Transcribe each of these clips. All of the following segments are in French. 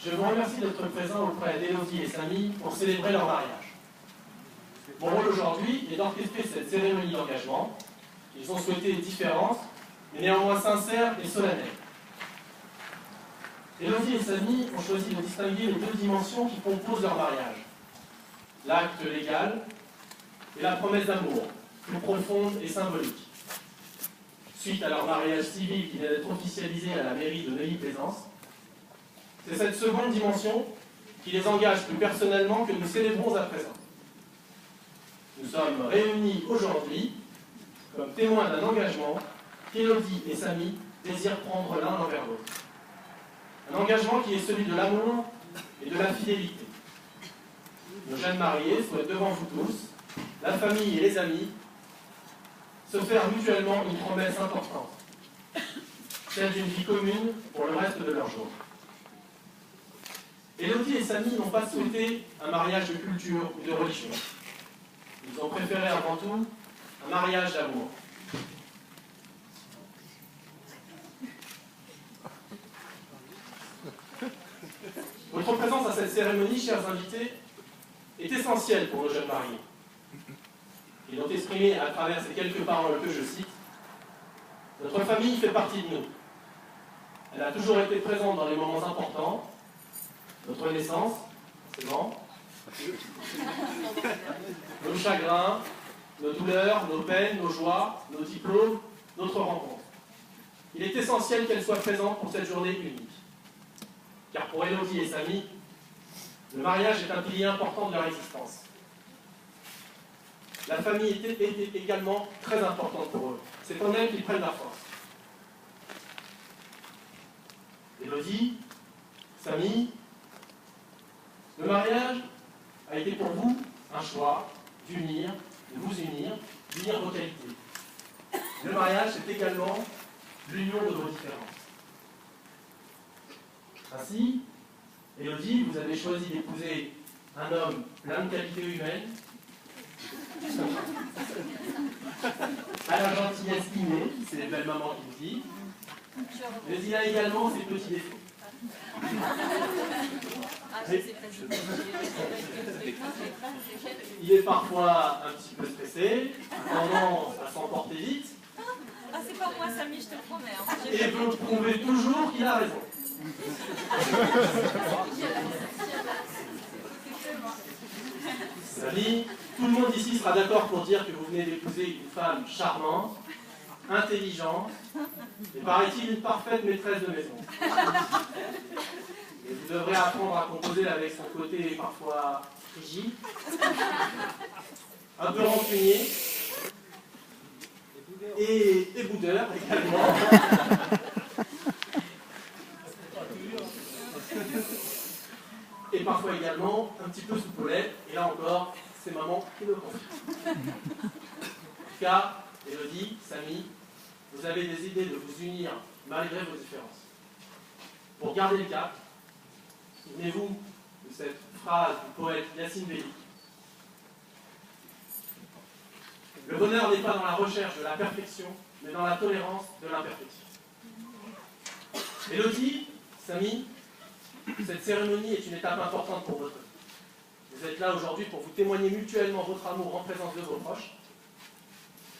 je vous remercie d'être présents auprès d'Élodie et Samy pour célébrer leur mariage. Mon rôle aujourd'hui est d'orchestrer cette cérémonie d'engagement, qu'ils ont souhaité différente, mais néanmoins sincère et solennelle. Élodie et Samy ont choisi de distinguer les deux dimensions qui composent leur mariage. L'acte légal et la promesse d'amour, plus profonde et symbolique. Suite à leur mariage civil qui vient d'être officialisé à la mairie de Neuilly-Plaisance, c'est cette seconde dimension qui les engage plus personnellement que nous célébrons à présent. Nous sommes réunis aujourd'hui comme témoins d'un engagement qu'Élodie et Samy désirent prendre l'un envers l'autre. Un engagement qui est celui de l'amour et de la fidélité. Nos jeunes mariés souhaitent devant vous tous, la famille et les amis, se faire mutuellement une promesse importante, celle d'une vie commune pour le reste de leurs jours. Élodie et Samy n'ont pas souhaité un mariage de culture ou de religion. Ils ont préféré avant tout un mariage d'amour. Votre présence à cette cérémonie, chers invités, est essentielle pour nos jeunes mariés. Ils l'ont exprimé à travers ces quelques paroles que je cite. Notre famille fait partie de nous. Elle a toujours été présente dans les moments importants. Notre naissance, forcément. Nos chagrins, nos douleurs, nos peines, nos joies, nos diplômes, notre rencontre. Il est essentiel qu'elle soit présente pour cette journée unique. Car pour Élodie et Samy, le mariage est un pilier important de leur existence. La famille est également très importante pour eux. C'est en elle qu'ils prennent la force. Élodie, Samy, le mariage a été pour vous un choix d'unir, de vous unir, d'unir vos qualités. Le mariage, c'est également l'union de vos différences. Ainsi, Élodie, vous avez choisi d'épouser un homme plein de qualités humaines, à la gentillesse innée, c'est les belles mamans qui le disent, mais il a également ses petits défauts. Il est parfois un petit peu stressé, tendance à s'emporter vite. Ah, c'est pas moi, Samy, je te promets. Hein. Et veut prouver toujours qu'il a raison. Samy, tout le monde ici sera d'accord pour dire que vous venez d'épouser une femme charmante, intelligente, et paraît-il une parfaite maîtresse de maison. Et vous devrez apprendre à composer avec son côté parfois frigide, un peu rancunier, et boudeur également. Et parfois également un petit peu soupolette, et là encore, c'est maman qui le confie. Car, Élodie, Samy, vous avez des idées de vous unir malgré vos différences. Pour garder le cap, souvenez-vous de cette phrase du poète Yacine Bey. Le bonheur n'est pas dans la recherche de la perfection, mais dans la tolérance de l'imperfection. Élodie, Samy, cette cérémonie est une étape importante pour votre vie. Vous êtes là aujourd'hui pour vous témoigner mutuellement votre amour en présence de vos proches,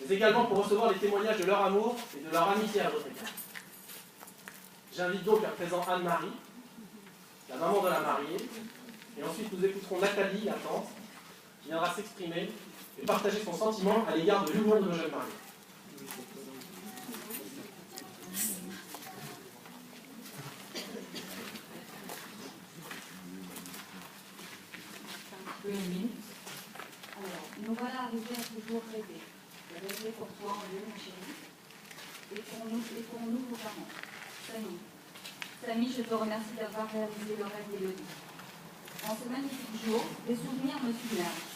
mais également pour recevoir les témoignages de leur amour et de leur amitié à votre égard. J'invite donc à présent Anne-Marie, la maman de la mariée, et ensuite nous écouterons Nathalie, la tante, qui viendra s'exprimer et partager son sentiment à l'égard de l'humour de nos jeunes mariés. Alors, nous voilà arrivés à toujours rêver. Rêver pour toi en lieu, mon chéri. Et pour nous, vos parents. Samy. Samy, je te remercie d'avoir réalisé le rêve d'Élodie. En ce magnifique jour, des souvenirs me submergent.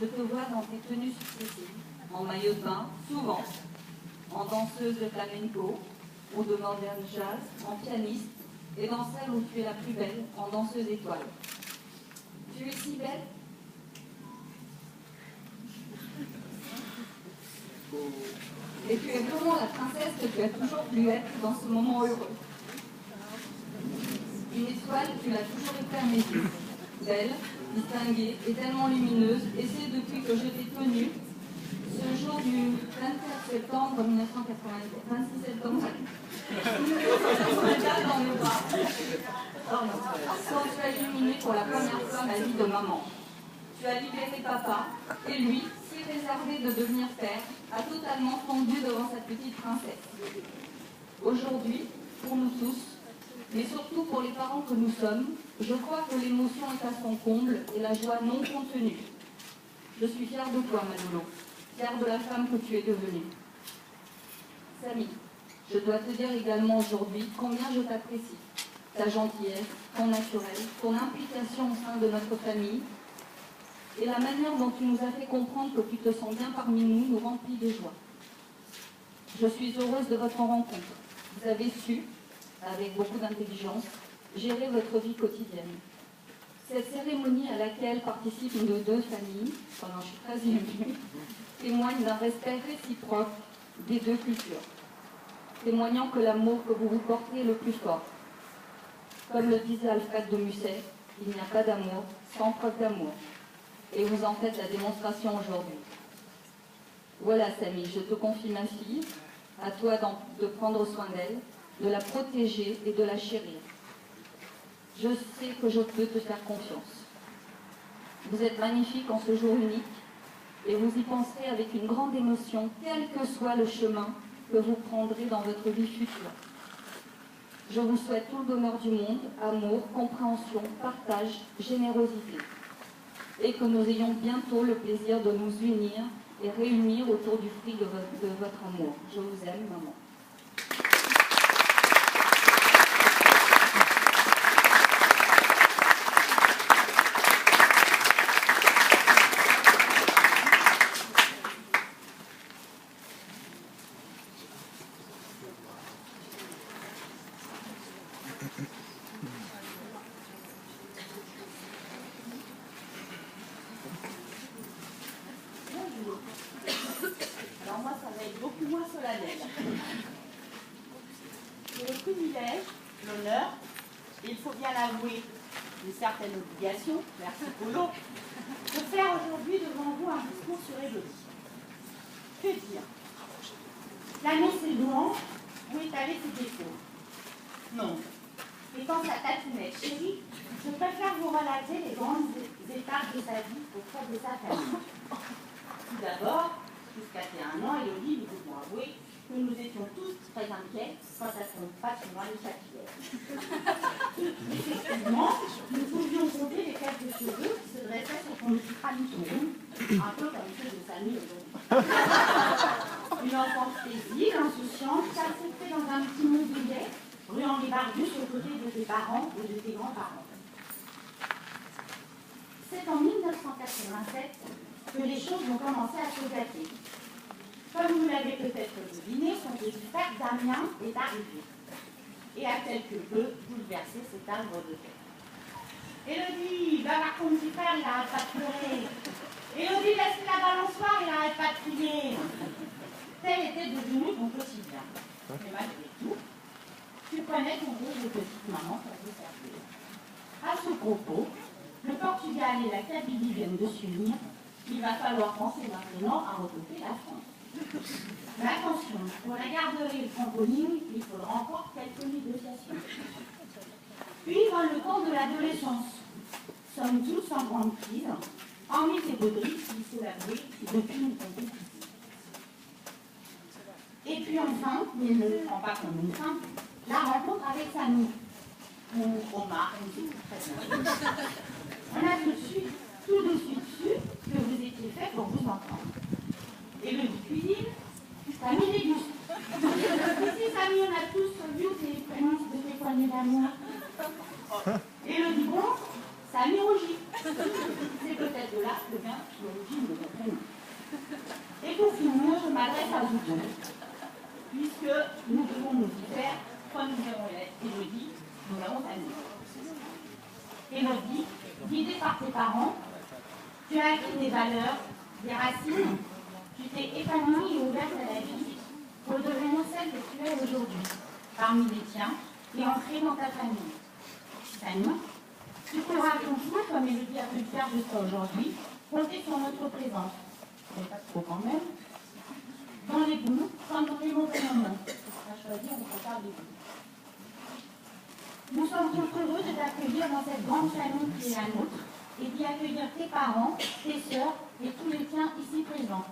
Je te vois dans tes tenues successives, en maillot de bain, souvent, en danseuse de flamenco, ou de modern jazz, en pianiste, et dans celle où tu es la plus belle, en danseuse étoile. Tu es si belle. Et tu es vraiment la princesse que tu as toujours voulu être dans ce moment heureux. Une étoile, tu l'as toujours été à mes yeux. Belle, distinguée et tellement lumineuse, et c'est depuis que je t'ai connue, ce jour du 24 septembre 1987, 26 septembre, dans mes bras, quand tu as illuminé pour la première fois ma vie de maman. Tu as libéré papa, et lui, si réservé de devenir père, a totalement fondu devant cette petite princesse. Aujourd'hui, pour nous tous, mais surtout pour les parents que nous sommes, je crois que l'émotion est à son comble et la joie non contenue. Je suis fière de toi, Manolo, fière de la femme que tu es devenue. Samy, je dois te dire également aujourd'hui combien je t'apprécie. Ta gentillesse, ton naturel, ton implication au sein de notre famille et la manière dont tu nous as fait comprendre que tu te sens bien parmi nous remplit de joie. Je suis heureuse de votre rencontre. Vous avez su, avec beaucoup d'intelligence, gérer votre vie quotidienne. Cette cérémonie à laquelle participent nos deux familles, pendant je suis très émue, témoigne d'un respect réciproque des deux cultures, témoignant que l'amour que vous vous portez est le plus fort. Comme le disait Alfred de Musset, il n'y a pas d'amour sans preuve d'amour. Et vous en faites la démonstration aujourd'hui. Voilà, Samy, je te confie ma fille, à toi de prendre soin d'elle, de la protéger et de la chérir. Je sais que je peux te faire confiance. Vous êtes magnifique en ce jour unique et vous y penserez avec une grande émotion, quel que soit le chemin que vous prendrez dans votre vie future. Je vous souhaite tout le bonheur du monde, amour, compréhension, partage, générosité. Et que nous ayons bientôt le plaisir de nous unir et réunir autour du fruit de votre amour. Je vous aime, maman. Alors moi, ça va être beaucoup moins solennel. C'est le privilège, l'honneur, et il faut bien l'avouer, une certaine obligation, merci Polo, de faire aujourd'hui devant vous un discours sur Élodie. Que dire? L'année ses louanges, où étaler ses défauts? Non. Étant sa tatinette chérie, je préfère vous relater les grandes étapes de sa vie auprès de sa famille. Tout d'abord, jusqu'à 21 ans, Élodie, nous devons avouer que nous étions tous très inquiets quant à son patrimoine capillaire. Effectivement, nous pouvions compter les quelques cheveux qui se dressaient sur son crâne rond, un peu comme ceux de Samy aujourd'hui. Une enfance paisible, insouciante, s'acceptait dans un petit monde douillet, ruant les barbus aux côtés de tes parents et de tes grands-parents. C'est en 1987 que les choses vont commencer à se gâter. Comme vous l'avez peut-être deviné, son petit frère Damien est arrivé et a quelque peu bouleversé cet arbre de terre. Élodie, va voir ton petit frère, il n'arrête pas de pleurer. Élodie, laisse la balançoire, il n'arrête pas de crier. Tel était devenu ton quotidien. Mais malgré tout, tu prenais ton rôle de petite maman pour te servir. À ce propos, le Portugal et la Kabylie viennent de s'unir. Il va falloir penser maintenant à regrouper la France. Mais attention, pour la garderie et le trampoline, il faudra encore quelques négociations. Puis vient le temps de l'adolescence. Sommes tous en grande crise, hormis tes baudries, il faut l'avouer, depuis une compétition. Et puis enfin, mais il ne le prend pas comme une fin, la rencontre avec Samy. Ou Omar, on dit très bien. On a tout de suite su que vous étiez fait pour vous entendre. Et le cuisine, Samy déguste. Ici, Samy, on a tous vu tes prénoms de tes poignées d'amour. Et le dit bon, Samy rougit. C'est peut-être de là que vient l'origine de mon prénom. Et pour finir, je m'adresse à vous deux, puisque nous devons nous y faire, quand nous verrons Élodie, nous avons Samy. Élodie, guidée par tes parents, tu as acquis des valeurs, des racines, tu t'es épanouie et ouverte à la vie pour devenir celle que tu es aujourd'hui, parmi les tiens et ancrée dans ta famille. saluant, qui pourra à son tour, comme Élodie a pu le faire jusqu'à aujourd'hui, compter sur notre présence, mais pas trop quand même, dans les bons comme dans les mauvais moments. On va choisir, on peut faire des bons. Nous sommes donc heureux de t'accueillir dans cette grande famille qui est la nôtre et d'y accueillir tes parents, tes sœurs et tous les tiens ici présents.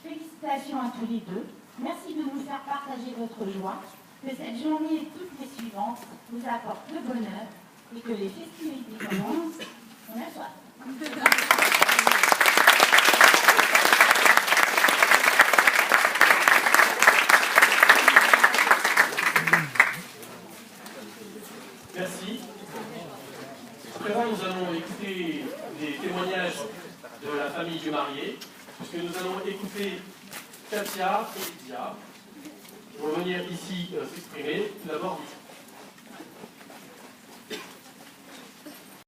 Félicitations à tous les deux. Merci de nous faire partager votre joie. Que cette journée et toutes les suivantes vous apportent le bonheur et que les festivités commencent. On a soif. Merci. À présent, nous allons écouter des témoignages de la famille du marié, puisque nous allons écouter Katia et Lydia. Ils vont venir ici s'exprimer. Tout d'abord,